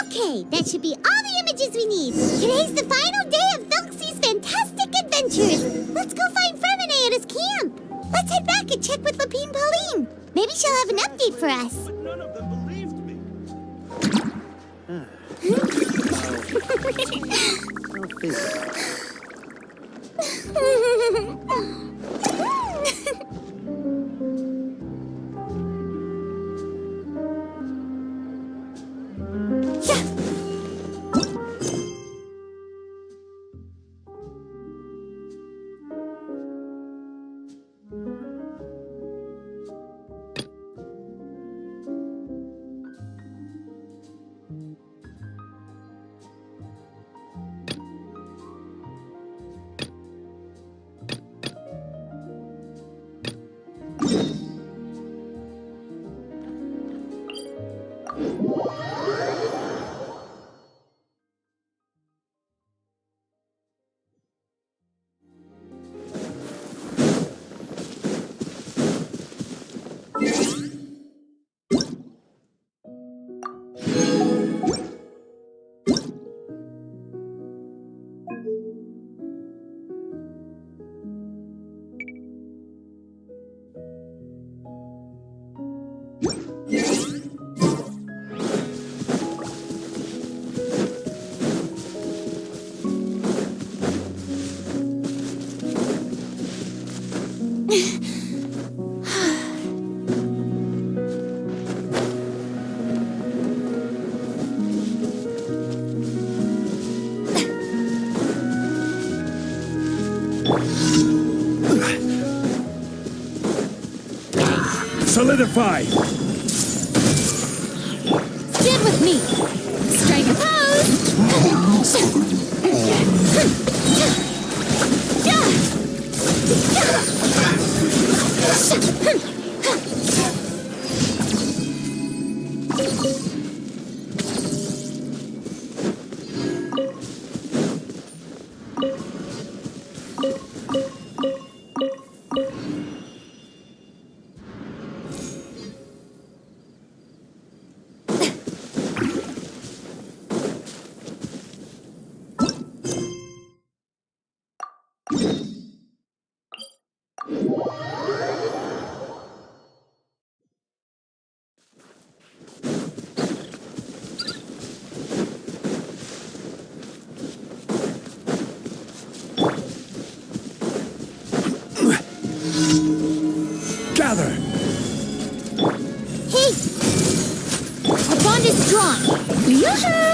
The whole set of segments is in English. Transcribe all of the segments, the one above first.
Okay, that should be all the images we need. Today's the final day of Thelxie's fantastic adventures. Let's go find Furina at his camp. Let's head back and check with Lapine Pauline. Maybe she'll have an update for us. But none of them believed me. I'll figure. Solidify! Stand with me. Strike a Gather! Hey! Our bond is strong. Yoo-hoo!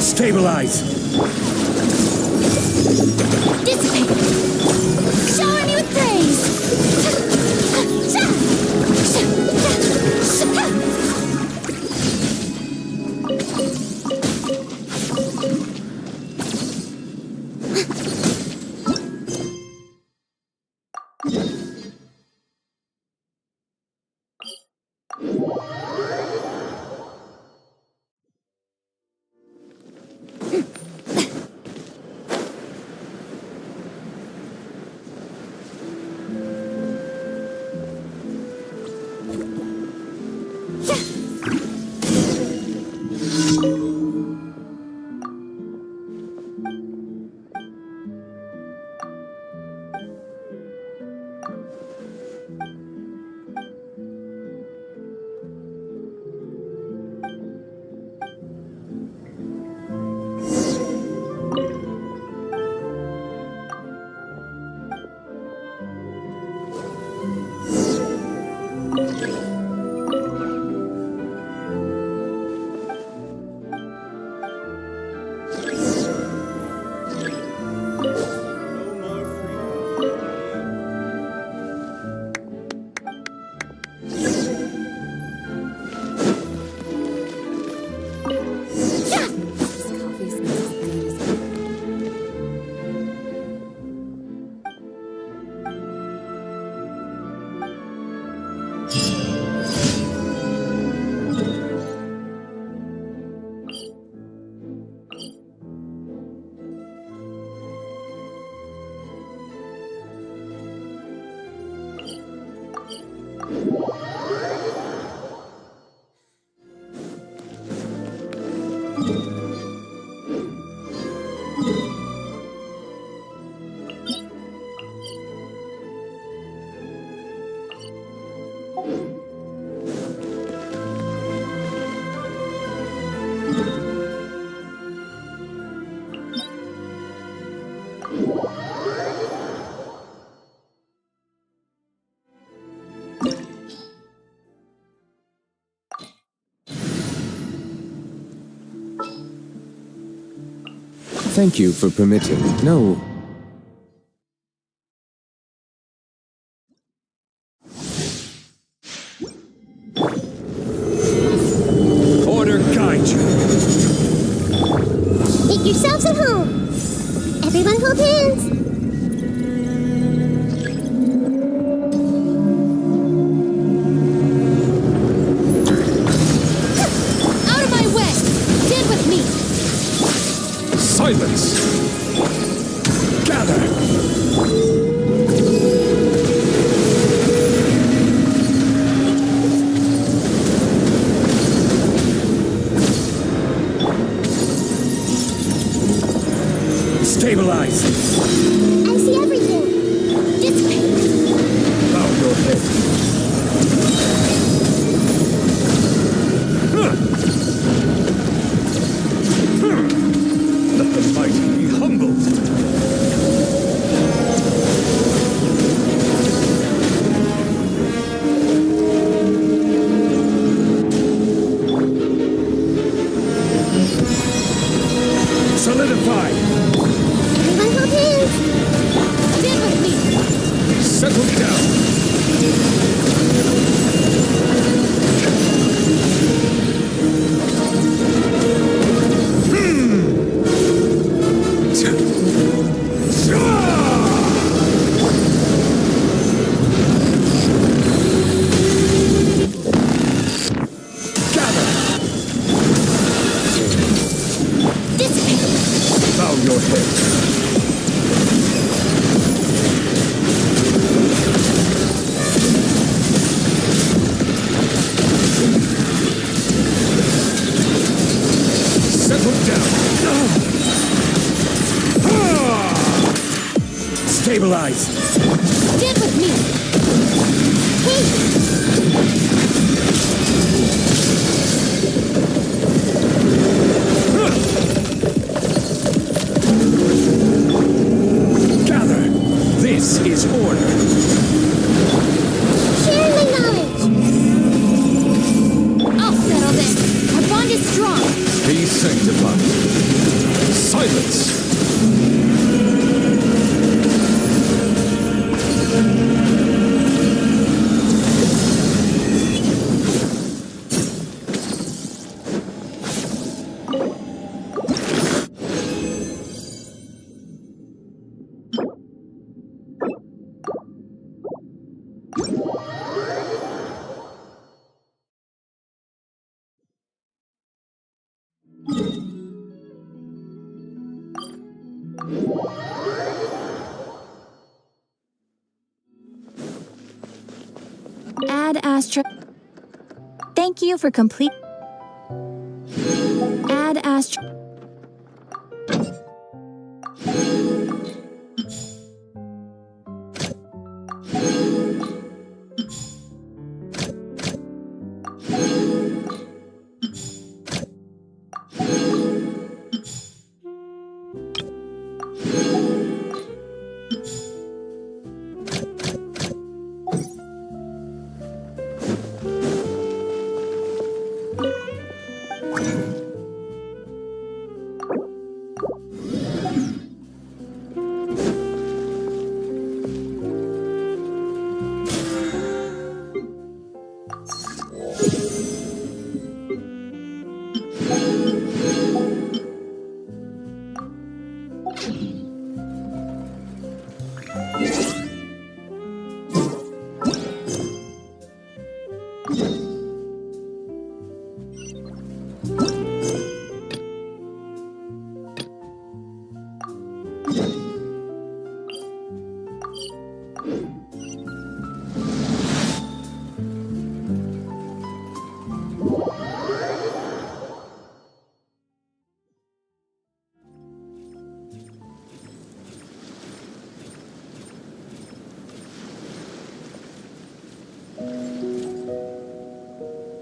Stabilize! Dissipate! Shower me with praise! Thank you for permitting. No. Order guide you. Make yourselves at home. Everyone hold hands. Out of my way! Stand with me! Silence! Gather! Stabilize! I see everything. Dissipate. Bow your head. Let the mighty be humbled. Solidify. Everyone hold hands. Stand with me. Settle down. Gather. Dissipate. Bow your head. Settle down. Stabilize. Stand with me. Hey! Gather. This is order. Share my knowledge. Add Astra. Thank you for complete. Add Astra.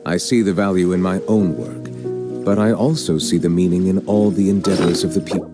I see the value in my own work, but I also see the meaning in all the endeavors of the people.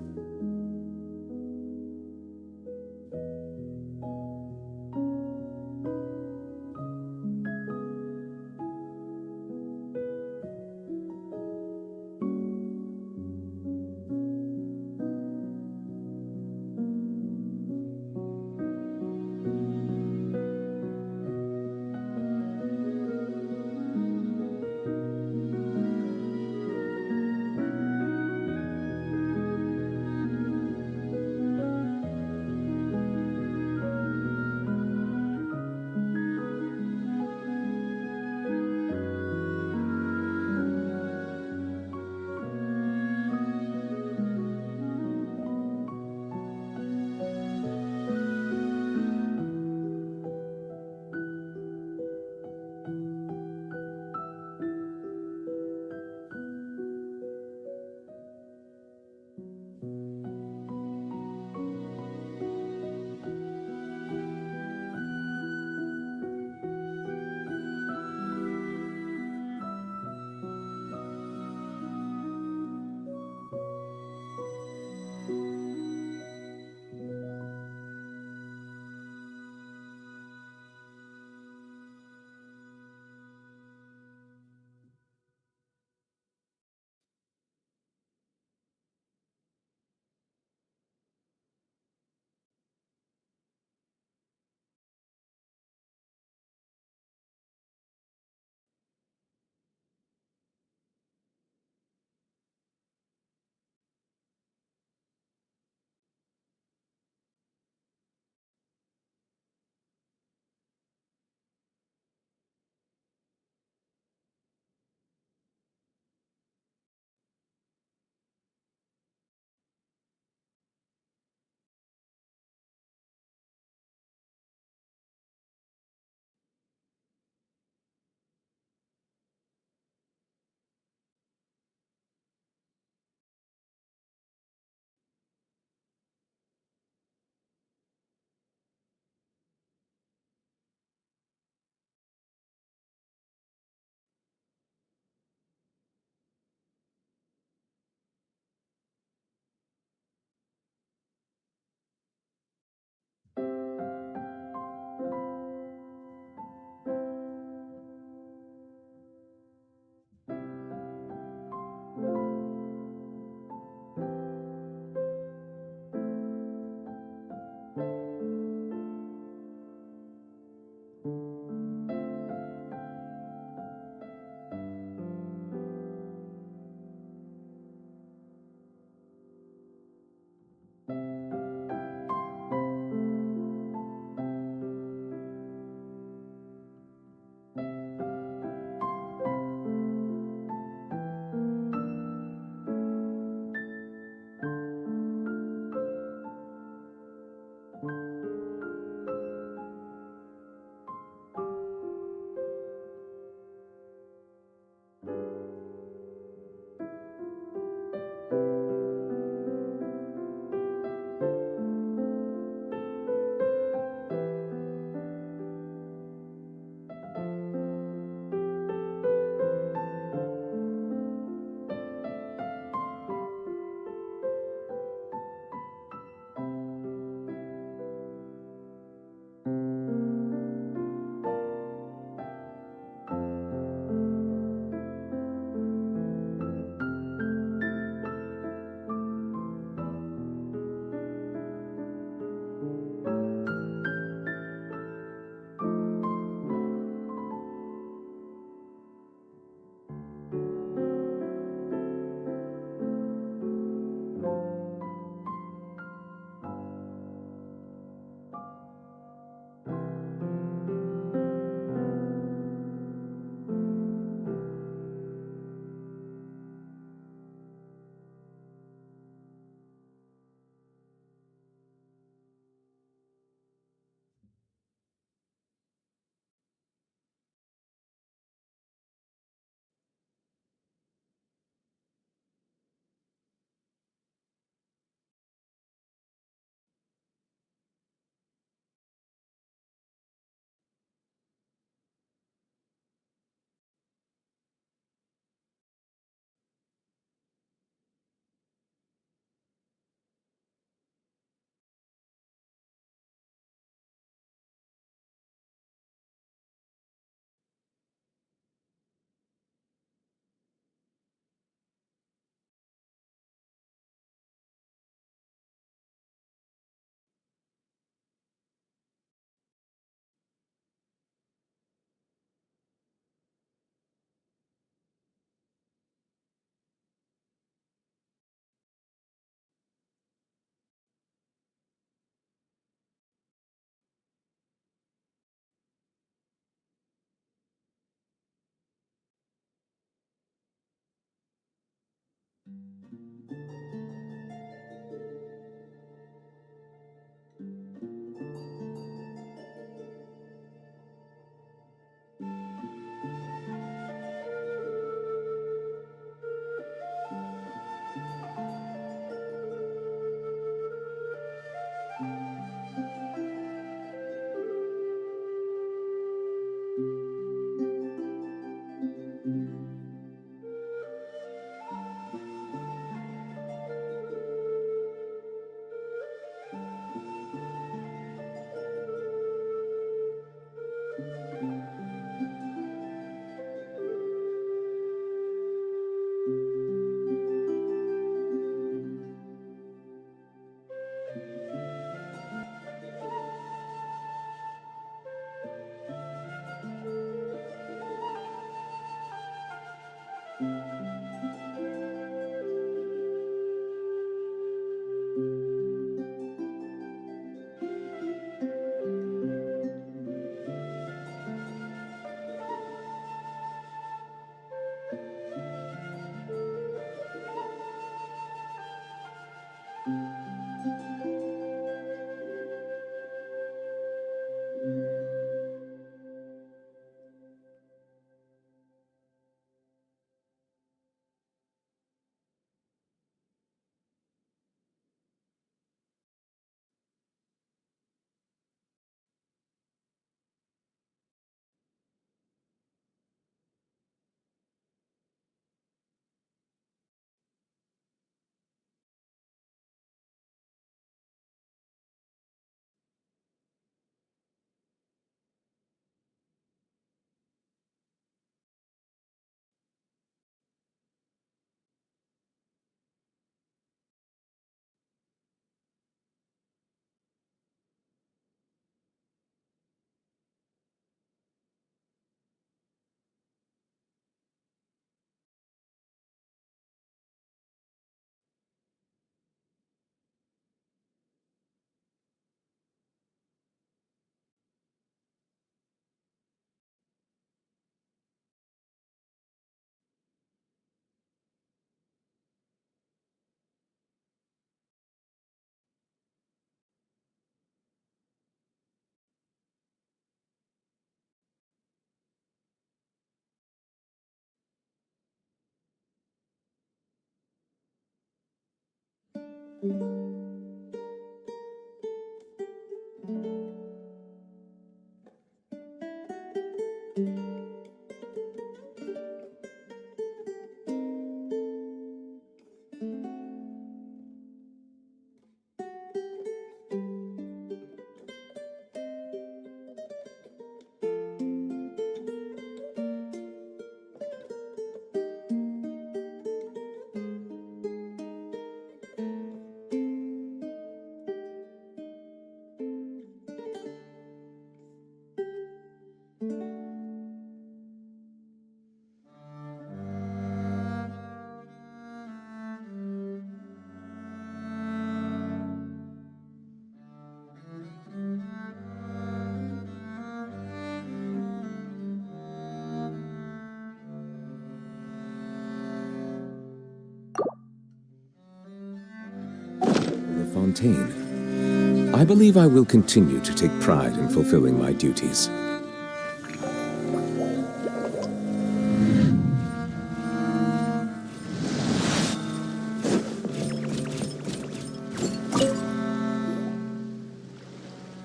Fontaine. I believe I will continue to take pride in fulfilling my duties.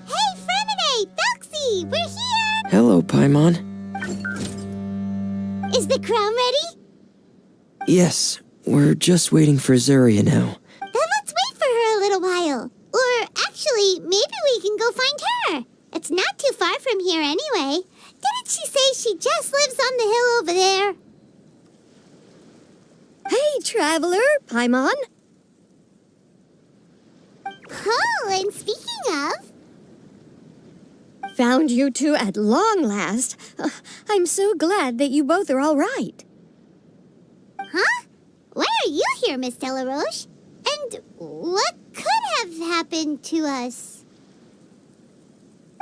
Hey, Furina! Thelxie! We're here! Hello, Paimon. Is the crown ready? Yes, we're just waiting for Zuria now. Then let's wait for her a little while. Or actually, maybe we can go find her. It's not too far from here anyway. Didn't she say she just lives on the hill over there? Hey, traveler, Paimon. Oh, and speaking of... Found you two at long last. I'm so glad that you both are all right. Huh? Why are you here, Miss Delaroche? And what could have happened to us?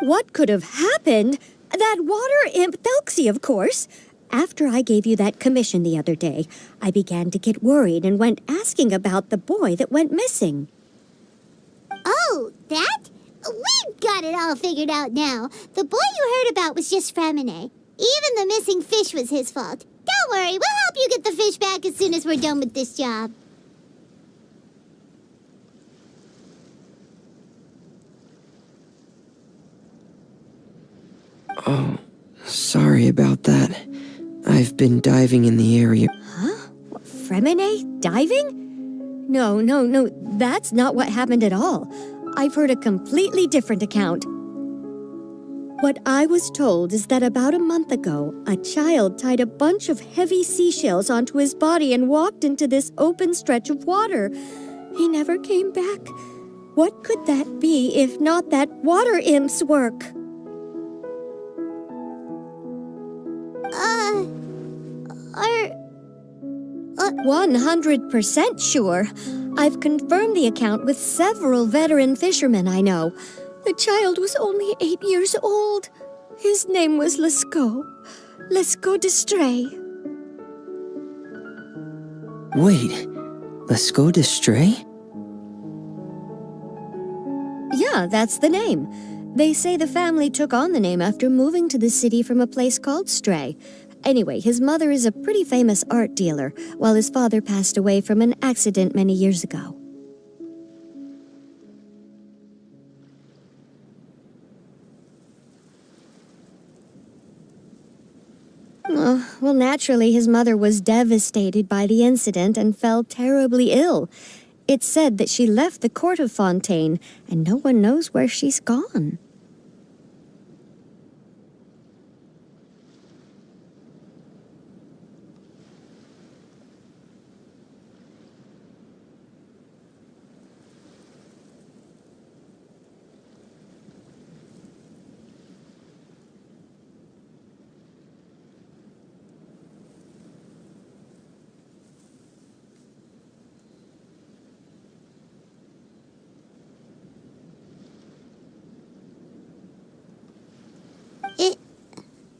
What could have happened? That water imp Thelxie, of course. After I gave you that commission the other day, I began to get worried and went asking about the boy that went missing. Oh, that? We've got it all figured out now. The boy you heard about was just Furina. Even the missing fish was his fault. Don't worry, we'll help you get the fish back as soon as we're done with this job. Oh, sorry about that. I've been diving in the area. Huh? Furina diving? No, that's not what happened at all. I've heard a completely different account. What I was told is that about a month ago, a child tied a bunch of heavy seashells onto his body and walked into this open stretch of water. He never came back. What could that be if not that water imp's work? 100% sure. I've confirmed the account with several veteran fishermen I know. The child was only 8 years old. His name was Lescaut. Lescaut d'Estray. Wait, Lescaut d'Estray? Yeah, that's the name. They say the family took on the name after moving to the city from a place called Stray. Anyway, his mother is a pretty famous art dealer, while his father passed away from an accident many years ago. Well, naturally, his mother was devastated by the incident and fell terribly ill. It's said that she left the court of Fontaine, and no one knows where she's gone.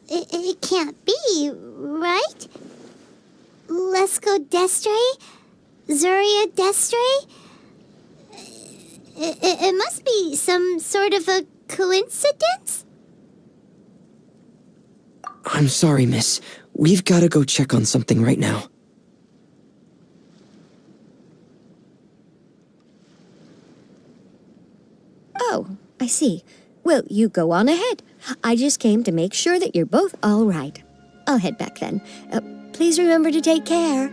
It can't be, right? Lescaut d'Estray? Zuria d'Estray? It must be some sort of a coincidence? I'm sorry, miss. We've got to go check on something right now. Oh, I see. Well, you go on ahead. I just came to make sure that you're both all right. I'll head back then. Please remember to take care.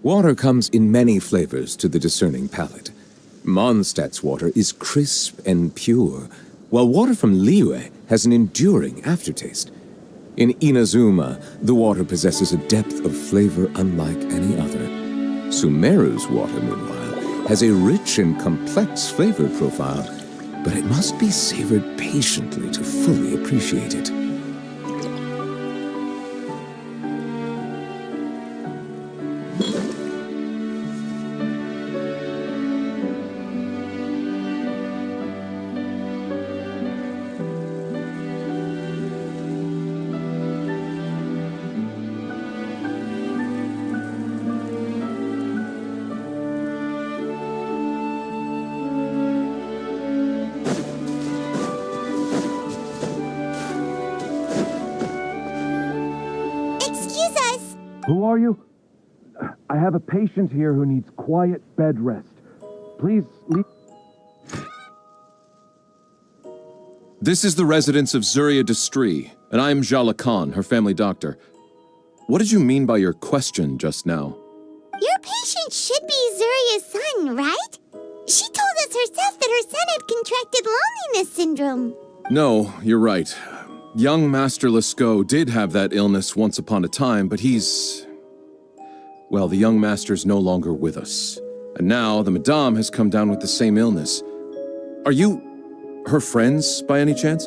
Water comes in many flavors to the discerning palate. Mondstadt's water is crisp and pure, while water from Liyue has an enduring aftertaste. In Inazuma, the water possesses a depth of flavor unlike any other. Sumeru's water, meanwhile, has a rich and complex flavor profile, but it must be savored patiently to fully appreciate it. Who are you? I have a patient here who needs quiet bed rest. Please leave. This is the residence of Zuria d'Estray, and I am Jala Khan, her family doctor. What did you mean by your question just now? Your patient should be Zuria's son, right? She told us herself that her son had contracted loneliness syndrome. No, you're right. Young Master Lescaut did have that illness once upon a time, but he's... Well, the young master's no longer with us. And now the Madame has come down with the same illness. Are you her friends, by any chance?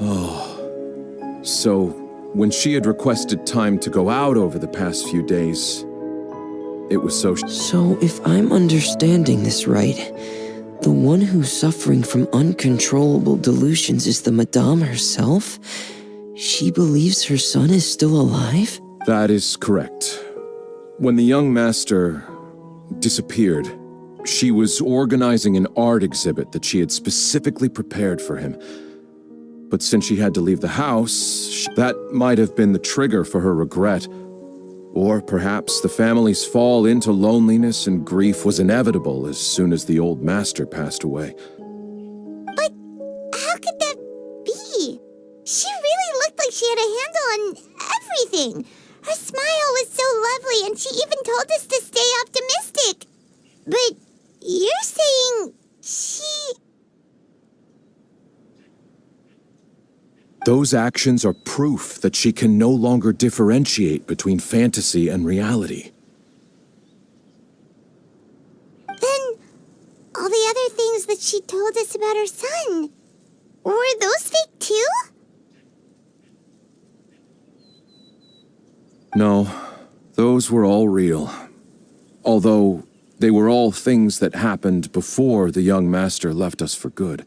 Oh. So, when she had requested time to go out over the past few days, it was so... So, if I'm understanding this right, the one who's suffering from uncontrollable delusions is the Madame herself? She believes her son is still alive? That is correct. When the young master disappeared, she was organizing an art exhibit that she had specifically prepared for him. But since she had to leave the house, that might have been the trigger for her regret. Or perhaps the family's fall into loneliness and grief was inevitable as soon as the old master passed away. But how could that be? She really looked like she had a handle on everything. Her smile was so lovely, and she even told us to stay optimistic. But you're saying she... Those actions are proof that she can no longer differentiate between fantasy and reality. Then, all the other things that she told us about her son, were those fake too? No, those were all real. Although, they were all things that happened before the young master left us for good.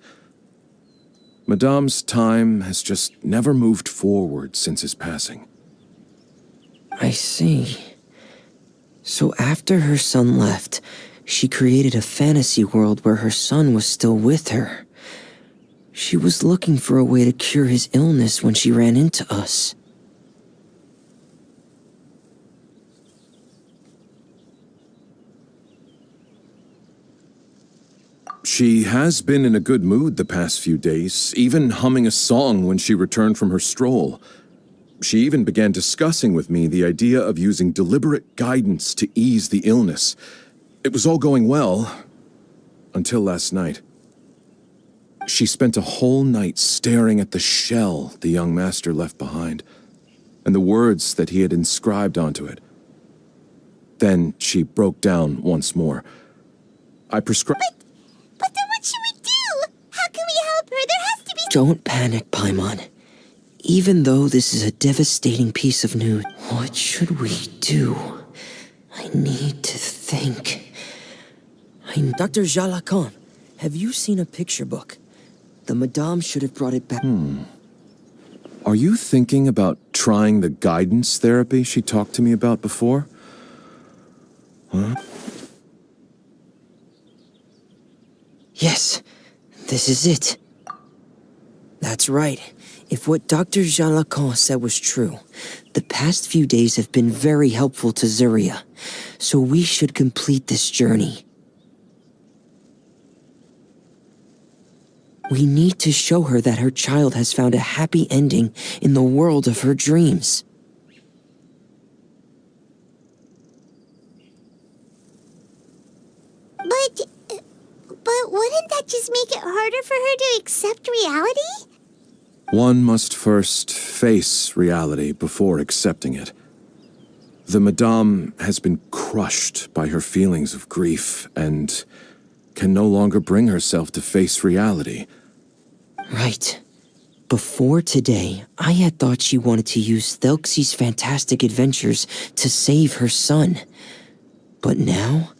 Madame's time has just never moved forward since his passing. I see. So after her son left, she created a fantasy world where her son was still with her. She was looking for a way to cure his illness when she ran into us. She has been in a good mood the past few days, even humming a song when she returned from her stroll. She even began discussing with me the idea of using deliberate guidance to ease the illness. It was all going well, until last night. She spent a whole night staring at the shell the young master left behind, and the words that he had inscribed onto it. Then she broke down once more. I prescribed... But then what should we do? How can we help her? There has to be... Don't panic, Paimon. Even though this is a devastating piece of news, what should we do? I need to think. Dr. Jalacon, have you seen a picture book? The Madame should have brought it back. Are you thinking about trying the guidance therapy she talked to me about before? Huh? Yes, this is it. That's right. If what Dr. Jalacon said was true, the past few days have been very helpful to Zuria, so we should complete this journey. We need to show her that her child has found a happy ending in the world of her dreams. But wouldn't that just make it harder for her to accept reality? One must first face reality before accepting it. The Madame has been crushed by her feelings of grief and can no longer bring herself to face reality. Right. Before today, I had thought she wanted to use Thelxie's fantastic adventures to save her son. But now,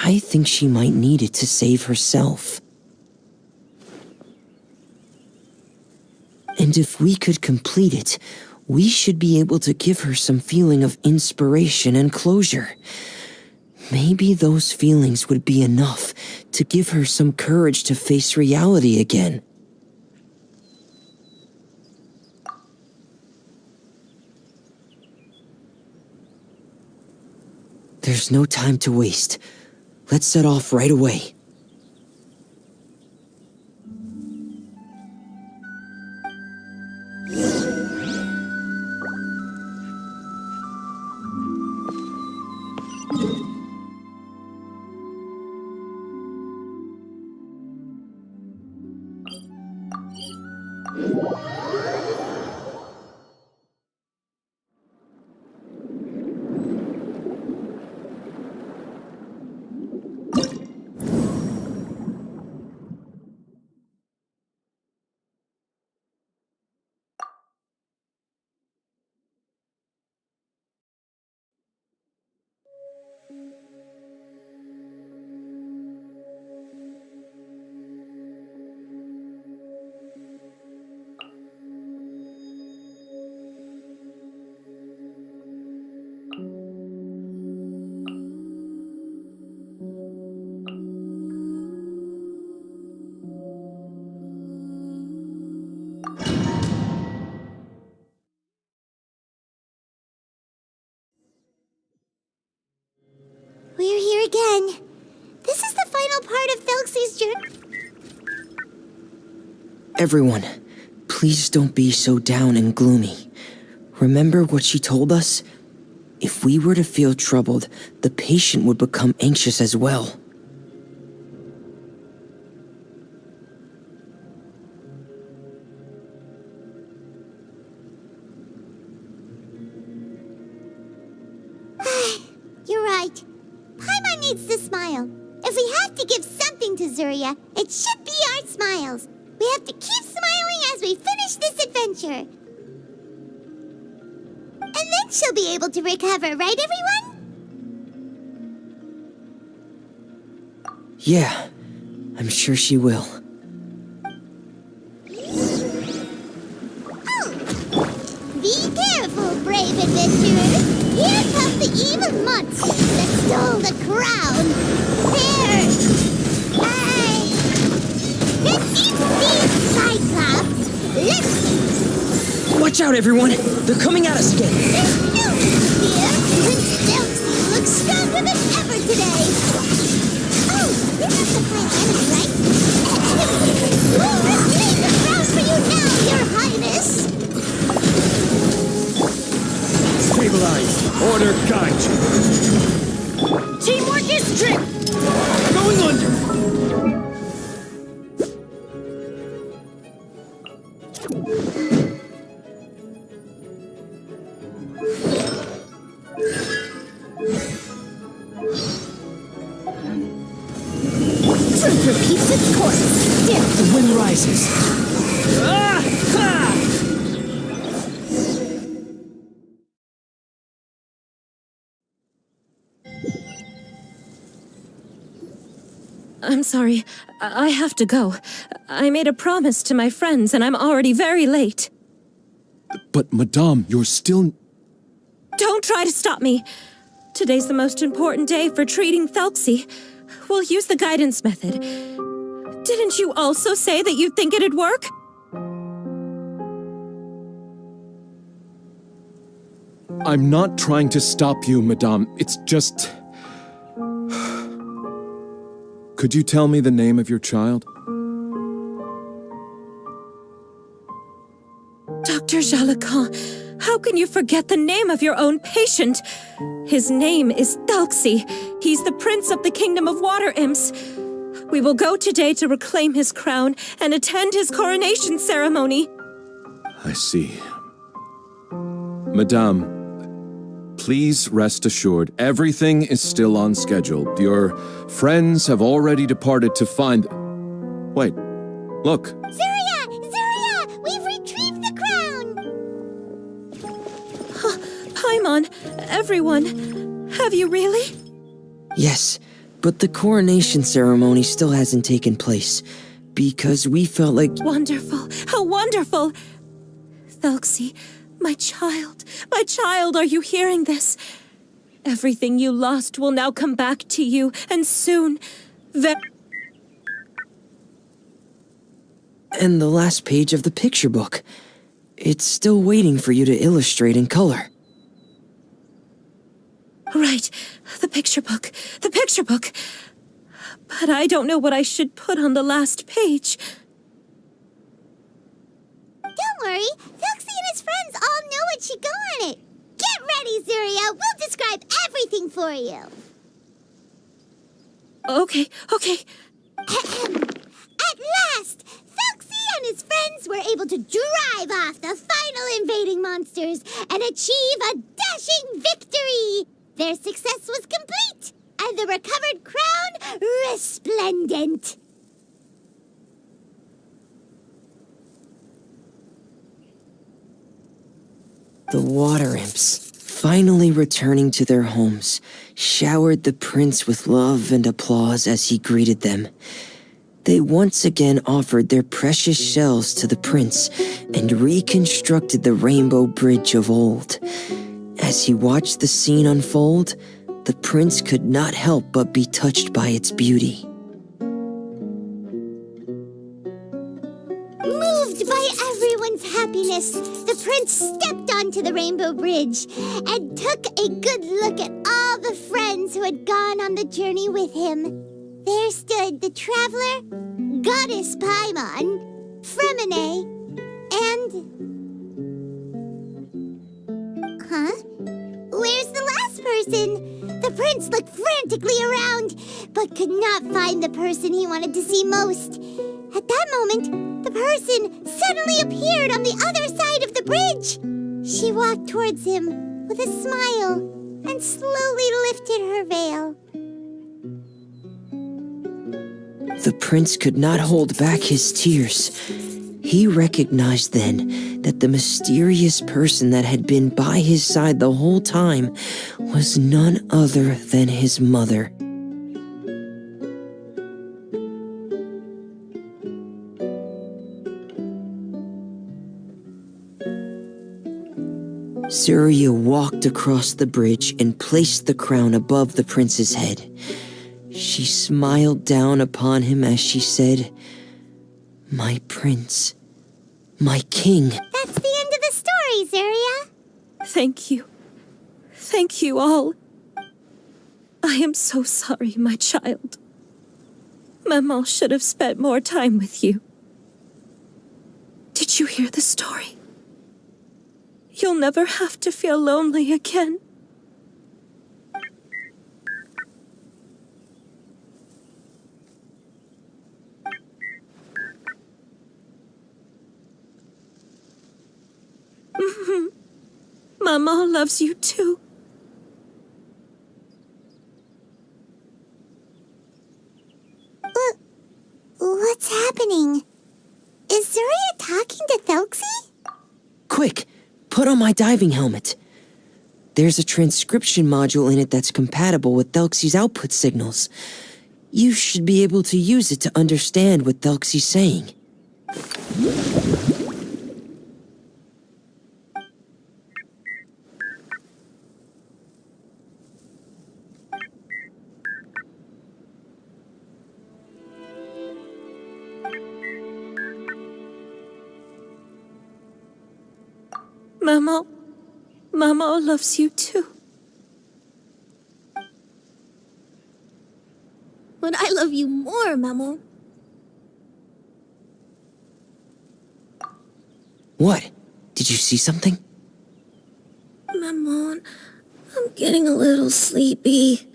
I think she might need it to save herself. And if we could complete it, we should be able to give her some feeling of inspiration and closure. Maybe those feelings would be enough to give her some courage to face reality again. There's There's no time to waste. Let's set off right away. We're here again. This is the final part of Thelxie's journey. Everyone, please don't be so down and gloomy. Remember what she told us? If we were to feel troubled, the patient would become anxious as well. You're right. Paimon needs to smile. If we have to give something to Zuria, it should be our smiles. We have to keep smiling as we finish this adventure. And then she'll be able to recover, right, everyone? Yeah, I'm sure she will. Be careful, brave adventurers. Here comes the evil monster that stole the crown. There! Hey! These Cyclops! Listen! Watch out, everyone! They're coming at us again! There's no fear! Thelxie looks stronger than ever today! Oh, you're not the prime enemy, right? We'll reclaim the crown for you now, Your Highness! Stabilize. Order guide you. Teamwork is strength! Going under. Truth repeats its course. Still, The wind rises. Ah! Ha! I'm sorry. I have to go. I made a promise to my friends, and I'm already very late. But, Madame, you're still... Don't try to stop me. Today's the most important day for treating Thelxie. We'll use the guidance method. Didn't you also say that you think it'd work? I'm not trying to stop you, Madame. It's just... Could you tell me the name of your child? Dr. Jalacan, how can you forget the name of your own patient? His name is Thelxie. He's the prince of the kingdom of water imps. We will go today to reclaim his crown and attend his coronation ceremony. I see. Madame, please rest assured, everything is still on schedule. Your friends have already departed to find... Wait, look. Zuria! Zuria! We've retrieved the crown! Paimon, everyone, have you really? Yes, but the coronation ceremony still hasn't taken place, because we felt like... Wonderful, how wonderful! Thelxie, my child, are you hearing this? Everything you lost will now come back to you, and soon, And the last page of the picture book. It's still waiting for you to illustrate in color. Right, the picture book. The picture book. But I don't know what I should put on the last page. Don't worry, Thelxie and his friends all know what should go on it. Get ready, Zuria. We'll describe everything for you. Okay. At last, Thelxie and his friends were able to drive off the final invading monsters and achieve a dashing victory. Their success was complete, and the recovered crown resplendent. The water imps, finally returning to their homes, showered the prince with love and applause as he greeted them. They once again offered their precious shells to the prince and reconstructed the rainbow bridge of old. As he watched the scene unfold, the prince could not help but be touched by its beauty. Moved by everyone's happiness, the prince stepped onto the rainbow bridge and took a good look at all the friends who had gone on the journey with him. There stood the traveler, Goddess Paimon, Furina, and... Huh? Where's the last person? The prince looked frantically around, but could not find the person he wanted to see most. At that moment, the person suddenly appeared on the other side of the bridge. She walked towards him with a smile and slowly lifted her veil. The prince could not hold back his tears. He recognized then that the mysterious person that had been by his side the whole time was none other than his mother. Zuria walked across the bridge and placed the crown above the prince's head. She smiled down upon him as she said, "My prince, my king." That's the end of the story, Zuria. Thank you. Thank you all. I am so sorry, my child. Maman should have spent more time with you. Did you hear the story? You'll never have to feel lonely again. Mama loves you too. What's happening? Is Zuria talking to Thelxie? Quick, put on my diving helmet. There's a transcription module in it that's compatible with Thelxie's output signals. You should be able to use it to understand what Thelxie's saying. Mama loves you too. But I love you more, Mamo. What? Did you see something? Maman, I'm getting a little sleepy.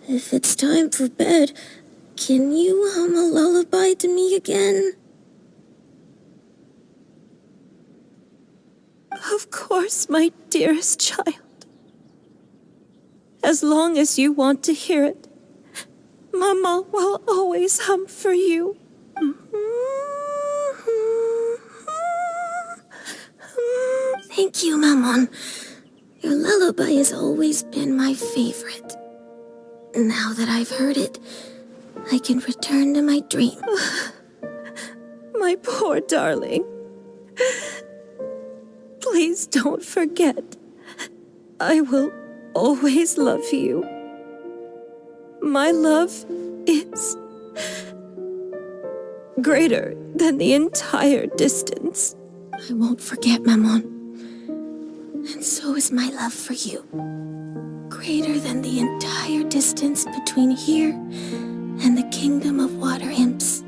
If it's time for bed, can you hum a lullaby to me again? Of course, my dearest child. As long as you want to hear it, Mama will always hum for you. Thank you, Maman. Your lullaby has always been my favorite. Now that I've heard it, I can return to my dream. My poor darling. Please don't forget. I will always love you. My love is greater than the entire distance. I won't forget, Maman. And so is my love for you. greater than the entire distance between here and the kingdom of water imps.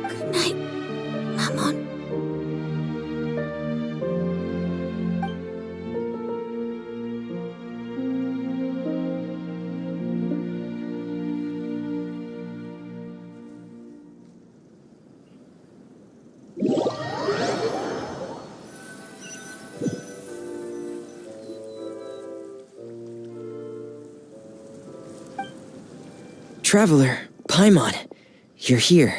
Good night, Mammon. Traveler, Paimon, you're here.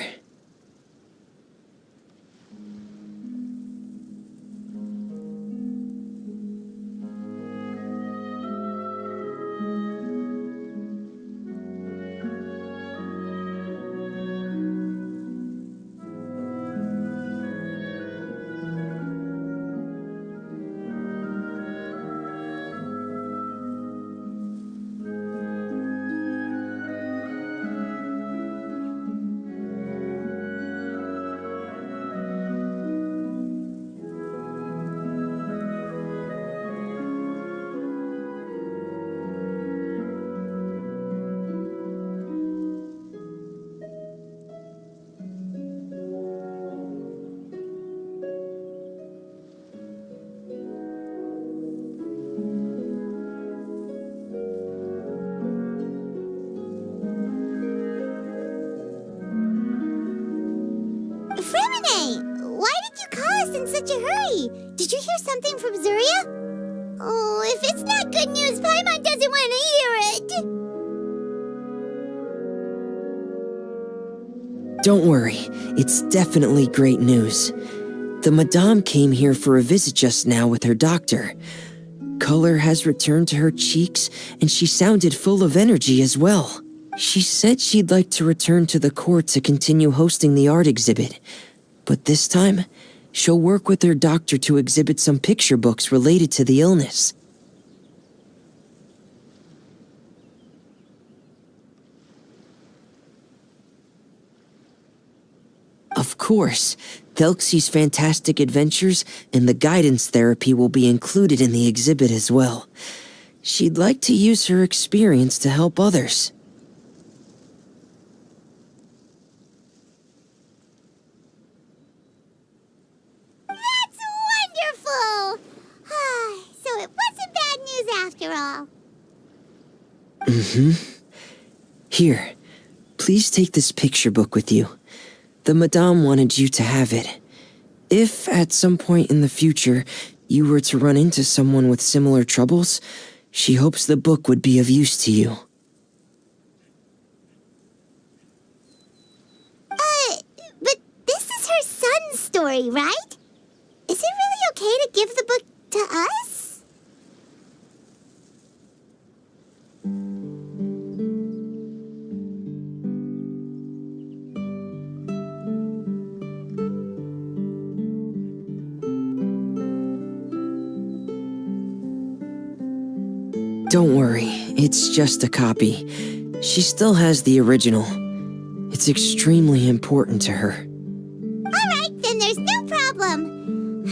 Furina, why did you call us in such a hurry? Did you hear something from Zuria? Oh, if it's not good news, Paimon doesn't want to hear it. Don't worry, it's definitely great news. The Madame came here for a visit just now with her doctor. Color has returned to her cheeks, and she sounded full of energy as well. She said she'd like to return to the court to continue hosting the art exhibit. But this time, she'll work with her doctor to exhibit some picture books related to the illness. Of course, Thelxie's fantastic adventures and the guidance therapy will be included in the exhibit as well. She'd like to use her experience to help others. That's wonderful! So it wasn't bad news after all. Here, please take this picture book with you. The Madame wanted you to have it. If, at some point in the future, you were to run into someone with similar troubles, she hopes the book would be of use to you. But this is her son's story, right? Is it really okay to give the book to us? Don't worry, it's just a copy. She still has the original. It's extremely important to her. Alright, then there's no problem.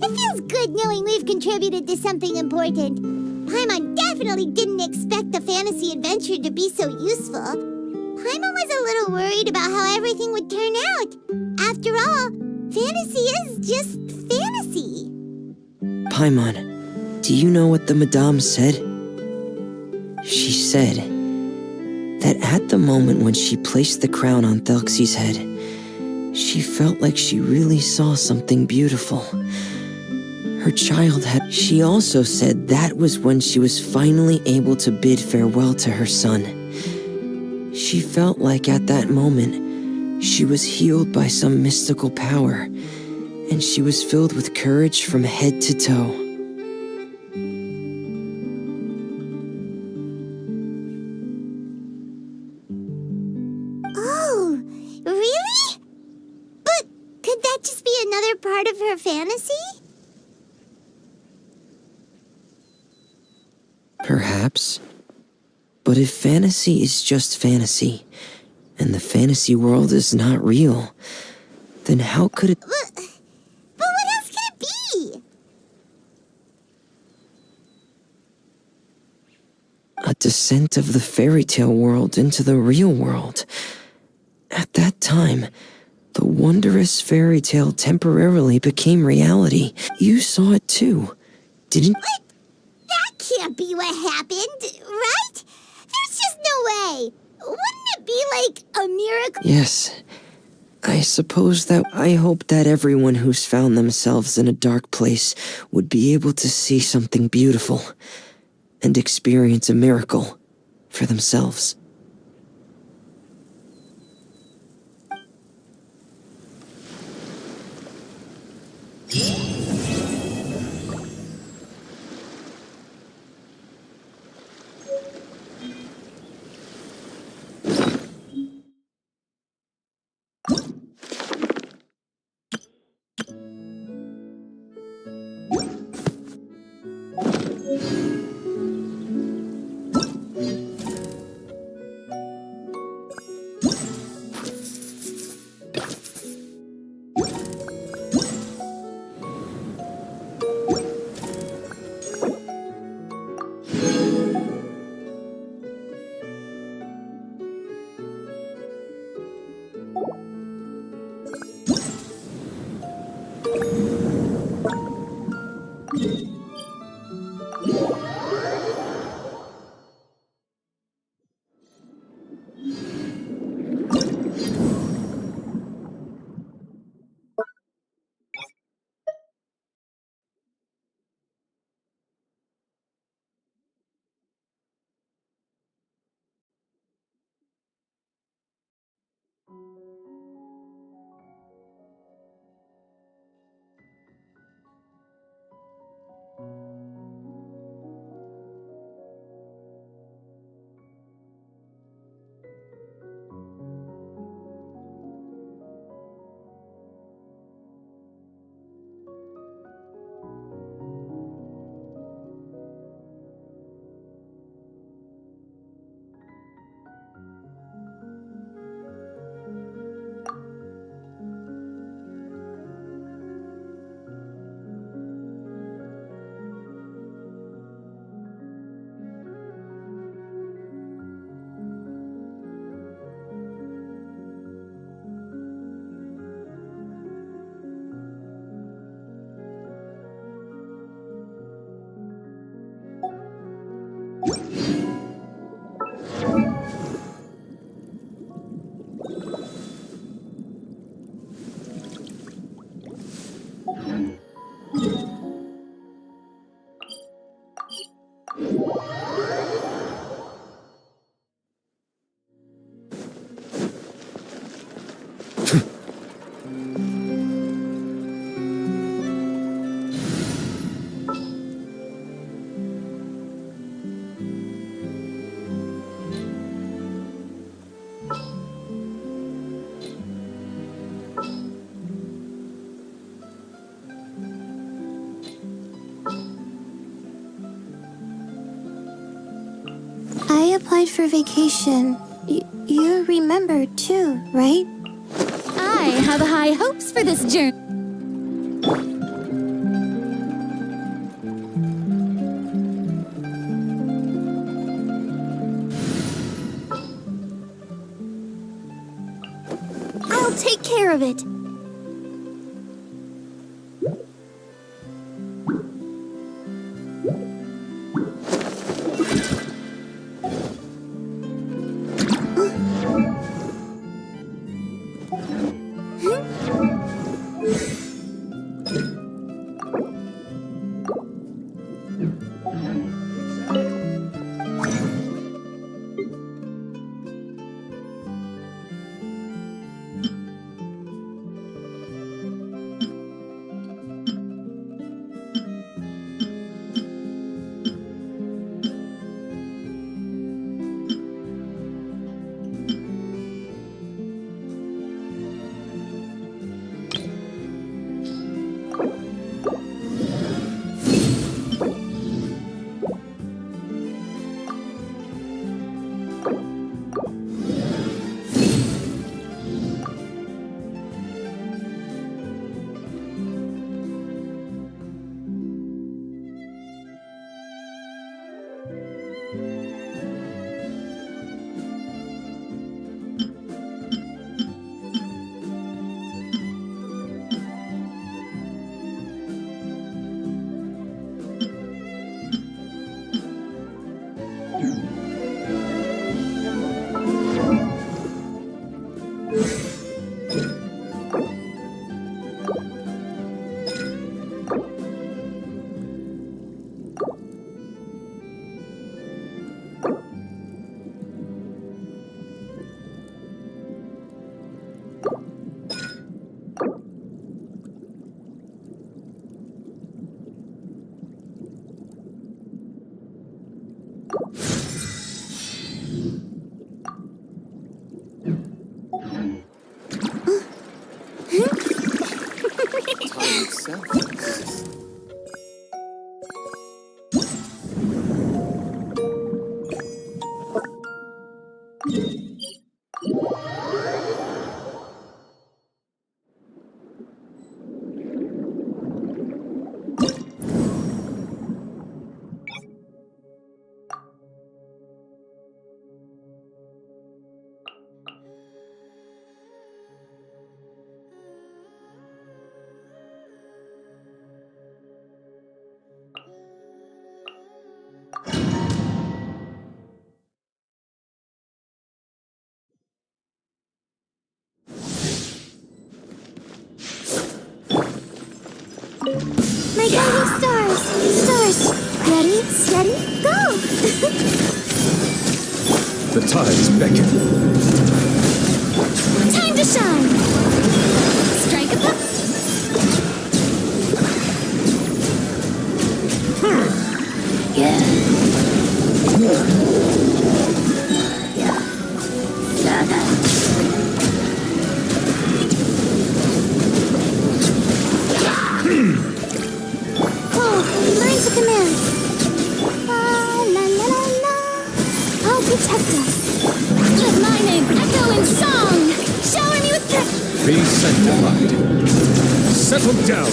It feels good knowing we've contributed to something important. Paimon definitely didn't expect the fantasy adventure to be so useful. Paimon was a little worried about how everything would turn out. After all, fantasy is just fantasy. Paimon, do you know what the Madame said? She said that at the moment when she placed the crown on Thelxie's head, she felt like she really saw something beautiful. Her child had... She also said that was when she was finally able to bid farewell to her son. She felt like at that moment, she was healed by some mystical power, and she was filled with courage from head to toe. Oh, really? But could that just be another part of her fantasy? Perhaps. But if fantasy is just fantasy, and the fantasy world is not real, then how could it... But what else could it be? A descent of the fairy tale world into the real world. At that time, the wondrous fairy tale temporarily became reality. You saw it too, didn't... What? That can't be what happened, right? There's just no way. Wouldn't it be like a miracle? Yes. I suppose that I hope that everyone who's found themselves in a dark place would be able to see something beautiful and experience a miracle for themselves. I applied for vacation. You remember too, right? I have high hopes for this journey. I'll take care of it. yourself. My guiding stars! Stars! Ready, steady, go! The tides beckon. Time to shine! Strike a pop! Oh, learn to command. La la la la la. I'll protect us. Let my name echo in song. Shower me with Be sanctified. Settle down.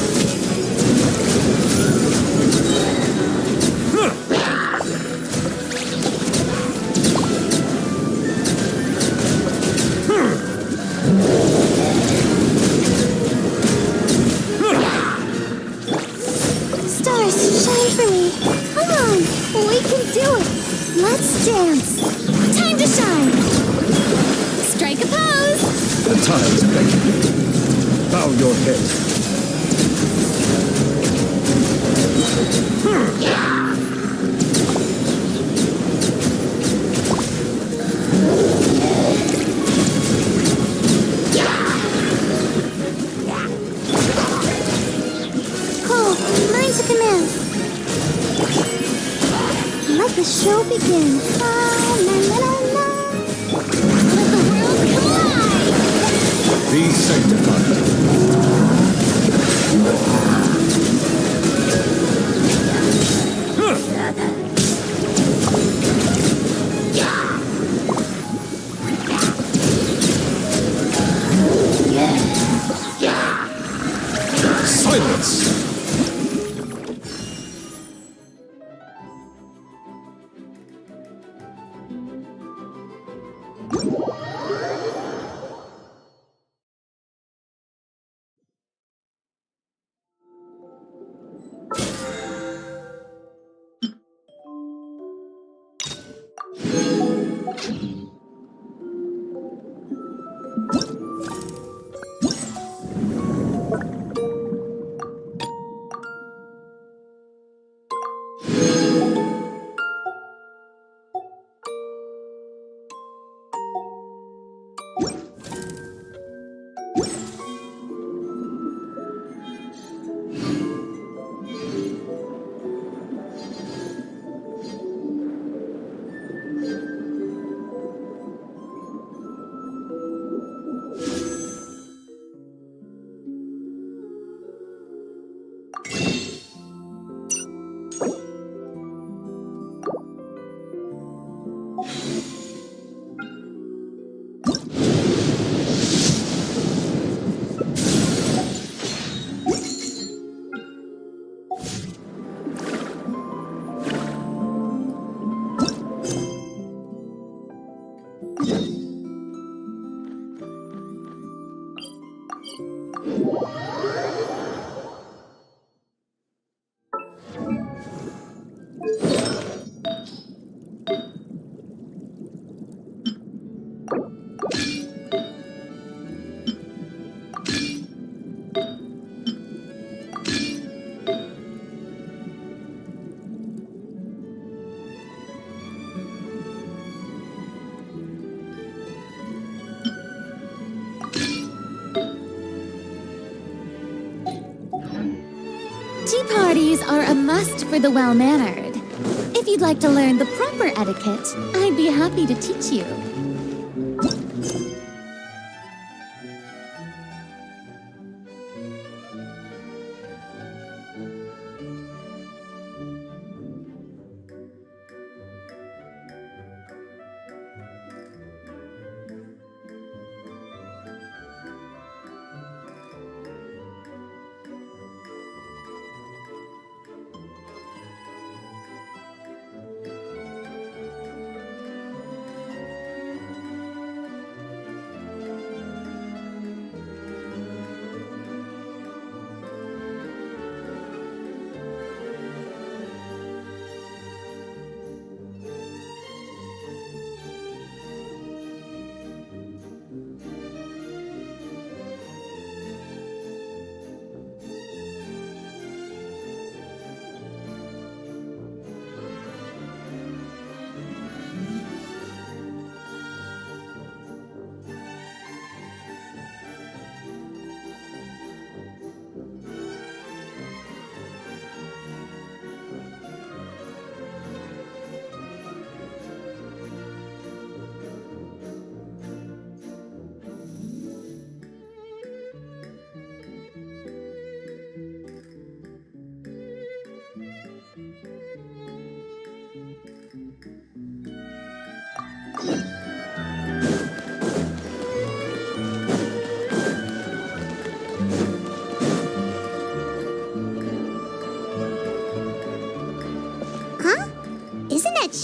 stars, shine for me. Come on, we can do it. Let's dance. Time to shine. Strike a pose. The tides beckon. Bow your head. Cole, learn to command. Let the show begin. La la la la la. Let the world collide. Be sanctified. Silence! Tea parties are a must for the well-mannered. If you'd like to learn the proper etiquette, I'd be happy to teach you.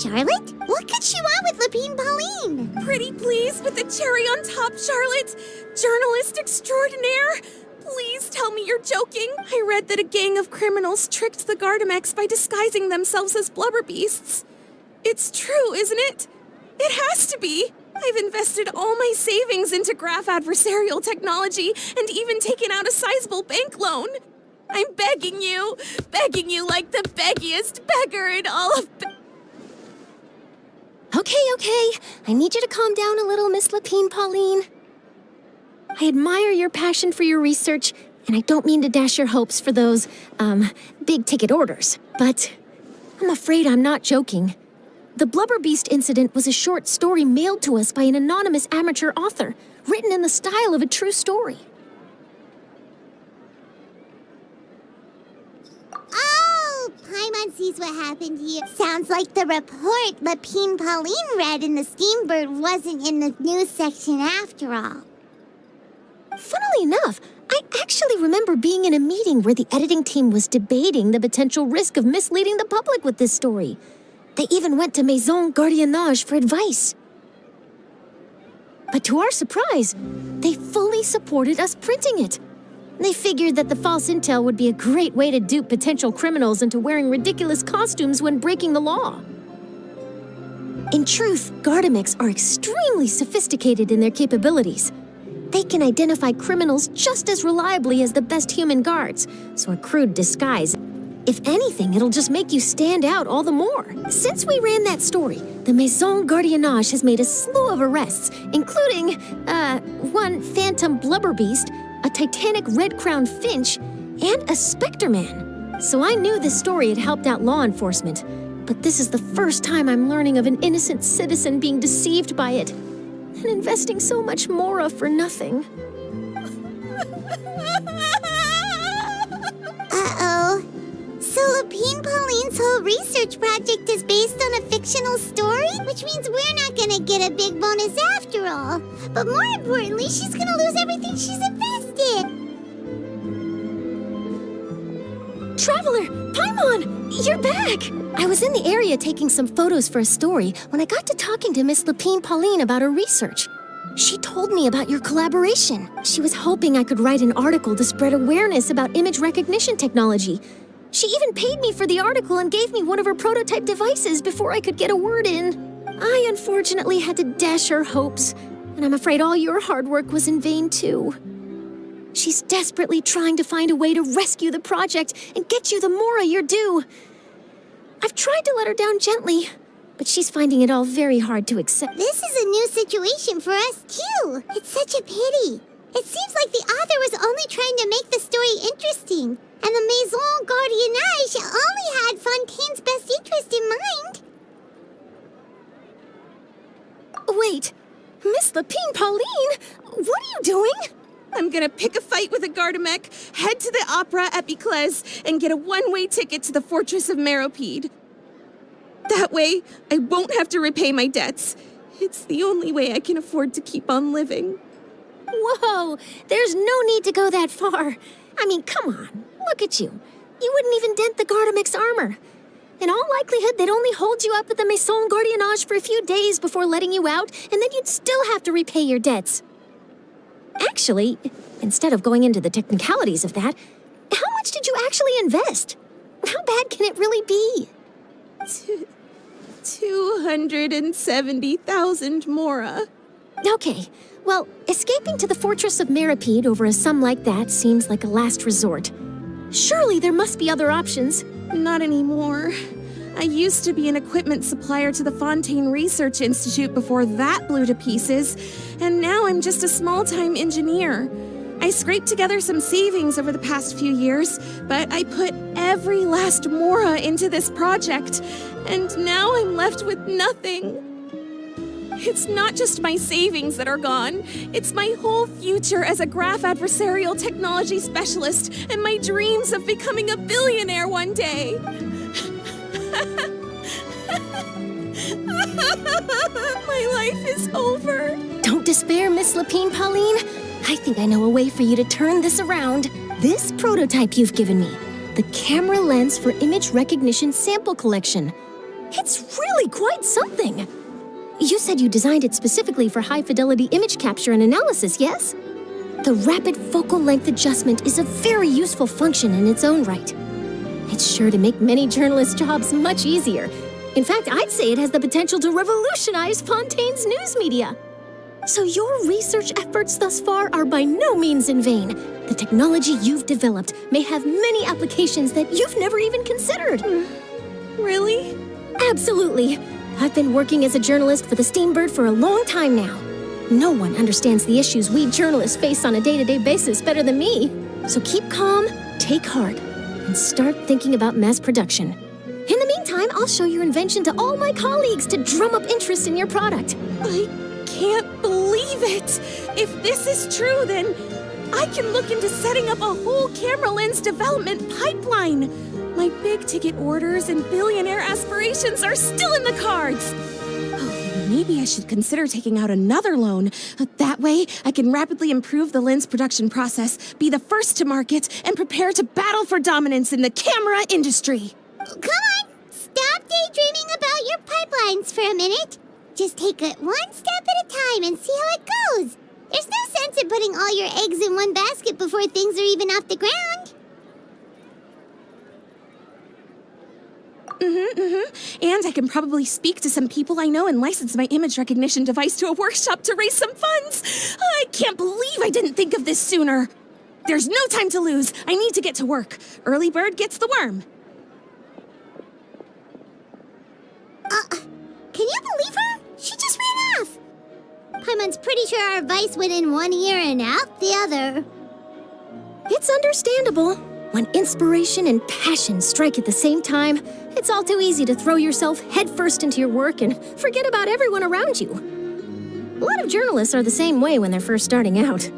Charlotte? What could she want with Lapine Pauline? Pretty please with the cherry on top, Charlotte. Journalist extraordinaire. Please tell me you're joking. I read that a gang of criminals tricked the Gardamex by disguising themselves as blubber beasts. It's true, isn't it? It has to be. I've invested all my savings into graph adversarial technology and even taken out a sizable bank loan. I'm begging you like the beggiest beggar in all of... Okay. I need you to calm down a little, Miss Lapine Pauline. I admire your passion for your research, and I don't mean to dash your hopes for those, big-ticket orders. But I'm afraid I'm not joking. The Blubber Beast incident was a short story mailed to us by an anonymous amateur author, written in the style of a true story. Oh, Paimon sees what happened here. Sounds like the report Lapine Pauline read in the Steambird wasn't in the news section after all. Funnily enough, I actually remember being in a meeting where the editing team was debating the potential risk of misleading the public with this story. They even went to Maison Gardiennage for advice. But to our surprise, they fully supported us printing it. They figured that the false intel would be a great way to dupe potential criminals into wearing ridiculous costumes when breaking the law. In truth, Gardamex are extremely sophisticated in their capabilities. They can identify criminals just as reliably as the best human guards, so a crude disguise, if anything, it'll just make you stand out all the more. Since we ran that story, the Maison Gardiennage has made a slew of arrests, including, one phantom blubber beast, a titanic red-crowned finch, and a specter man. So I knew this story had helped out law enforcement, but this is the first time I'm learning of an innocent citizen being deceived by it, and investing so much Mora for nothing. Uh-oh. So Lapine Pauline's whole research project is based on a fictional story? Which means we're not gonna get a big bonus after all. But more importantly, she's gonna lose everything she's invested. Traveler, Paimon, you're back! I was in the area taking some photos for a story when I got to talking to Miss Lapine Pauline about her research. She told me about your collaboration. She was hoping I could write an article to spread awareness about image recognition technology. She even paid me for the article and gave me one of her prototype devices before I could get a word in. I unfortunately had to dash her hopes, and I'm afraid all your hard work was in vain too. She's desperately trying to find a way to rescue the project and get you the Mora you're due. I've tried to let her down gently, but she's finding it all very hard to accept. This is a new situation for us, too. It's such a pity. It seems like the author was only trying to make the story interesting, and the Maison Gardiennage only had Fontaine's best interest in mind. Wait, Miss Lapine Pauline, what are you doing? I'm gonna pick a fight with a Gardamex, head to the opera at Biclez, and get a one-way ticket to the Fortress of Meropide. That way, I won't have to repay my debts. It's the only way I can afford to keep on living. Whoa, there's no need to go that far. I mean, come on, look at you. You wouldn't even dent the Gardamex armor. In all likelihood, they'd only hold you up at the Maison Gardiennage for a few days before letting you out, and then you'd still have to repay your debts. Actually, instead of going into the technicalities of that, how much did you actually invest? How bad can it really be? 270,000 Mora. Okay, well, escaping to the Fortress of Meropide over a sum like that seems like a last resort. Surely there must be other options. Not anymore. I used to be an equipment supplier to the Fontaine Research Institute before that blew to pieces, and now I'm just a small-time engineer. I scraped together some savings over the past few years, but I put every last Mora into this project, and now I'm left with nothing. It's not just my savings that are gone. It's my whole future as a graph adversarial technology specialist and my dreams of becoming a billionaire one day. My life is over. Don't despair, Miss Lapine Pauline. I think I know a way for you to turn this around. This prototype you've given me, the camera lens for image recognition sample collection. It's really quite something. You said you designed it specifically for high-fidelity image capture and analysis, yes? The rapid focal length adjustment is a very useful function in its own right. It's sure to make many journalists' jobs much easier. In fact, I'd say it has the potential to revolutionize Fontaine's news media. So your research efforts thus far are by no means in vain. The technology you've developed may have many applications that you've never even considered. Really? Absolutely. I've been working as a journalist for the Steambird for a long time now. No one understands the issues we journalists face on a day-to-day basis better than me. So keep calm, take heart, and start thinking about mass production. In the meantime, I'll show your invention to all my colleagues to drum up interest in your product. I can't believe it! If this is true, then I can look into setting up a whole camera lens development pipeline. My big-ticket orders and billionaire aspirations are still in the cards. Oh, maybe I should consider taking out another loan. That way, I can rapidly improve the lens production process, be the first to market, and prepare to battle for dominance in the camera industry. Come on! Stop daydreaming about your pipelines for a minute. Just take it one step at a time and see how it goes. There's no sense in putting all your eggs in one basket before things are even off the ground. And I can probably speak to some people I know and license my image recognition device to a workshop to raise some funds. I can't believe I didn't think of this sooner. There's no time to lose. I need to get to work. Early bird gets the worm. Can you believe her? She just ran off. Paimon's pretty sure our advice went in one ear and out the other. It's understandable. When inspiration and passion strike at the same time, it's all too easy to throw yourself headfirst into your work and forget about everyone around you. A lot of journalists are the same way when they're first starting out.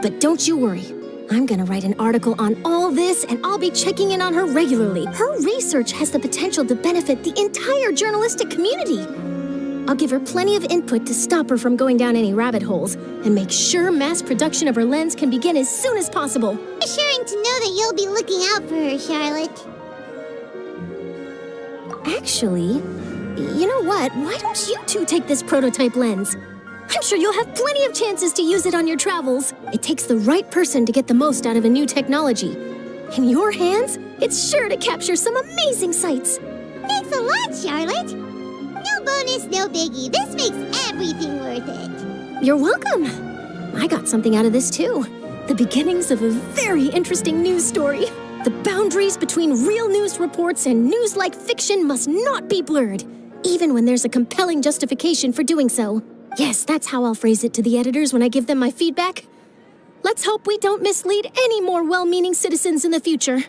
But don't you worry. I'm gonna write an article on all this, and I'll be checking in on her regularly. Her research has the potential to benefit the entire journalistic community. I'll give her plenty of input to stop her from going down any rabbit holes, and make sure mass production of her lens can begin as soon as possible. Assuring to know that you'll be looking out for her, Charlotte. Actually, you know what? Why don't you two take this prototype lens? I'm sure you'll have plenty of chances to use it on your travels. It takes the right person to get the most out of a new technology. In your hands, it's sure to capture some amazing sights. Thanks a lot, Charlotte. No bonus, no biggie. This makes everything worth it. You're welcome. I got something out of this too. The beginnings of a very interesting news story. The boundaries between real news reports and news-like fiction must not be blurred, even when there's a compelling justification for doing so. Yes, that's how I'll phrase it to the editors when I give them my feedback. Let's hope we don't mislead any more well-meaning citizens in the future.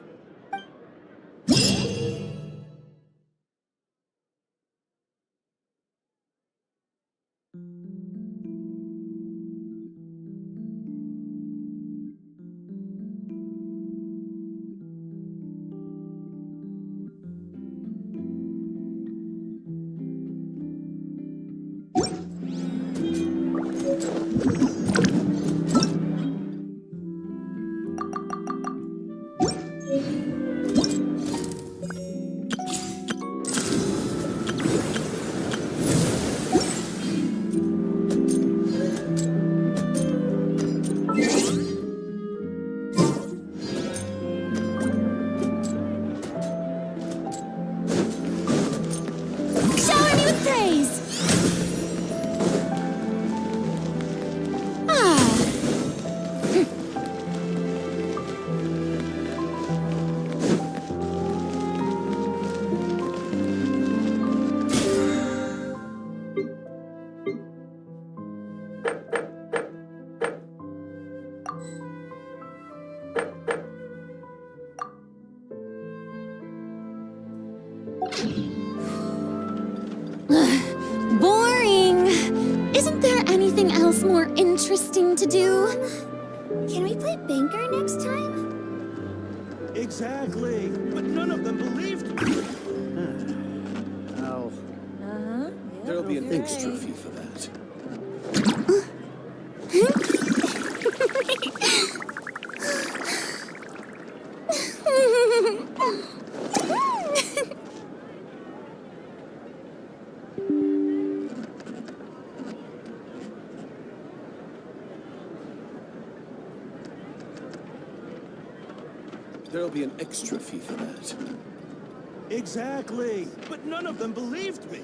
Boring. Isn't there anything else more interesting to do? Can we play banker next time? Exactly, but none of them believed me. Ow. There'll be an extra fee for that. There'll be an extra fee for that. Exactly. But none of them believed me.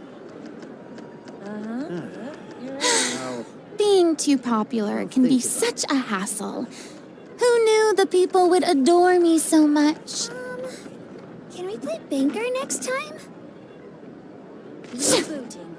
Being too popular can be such a hassle. Who knew the people would adore me so much? Can we play banker next time? Rebooting.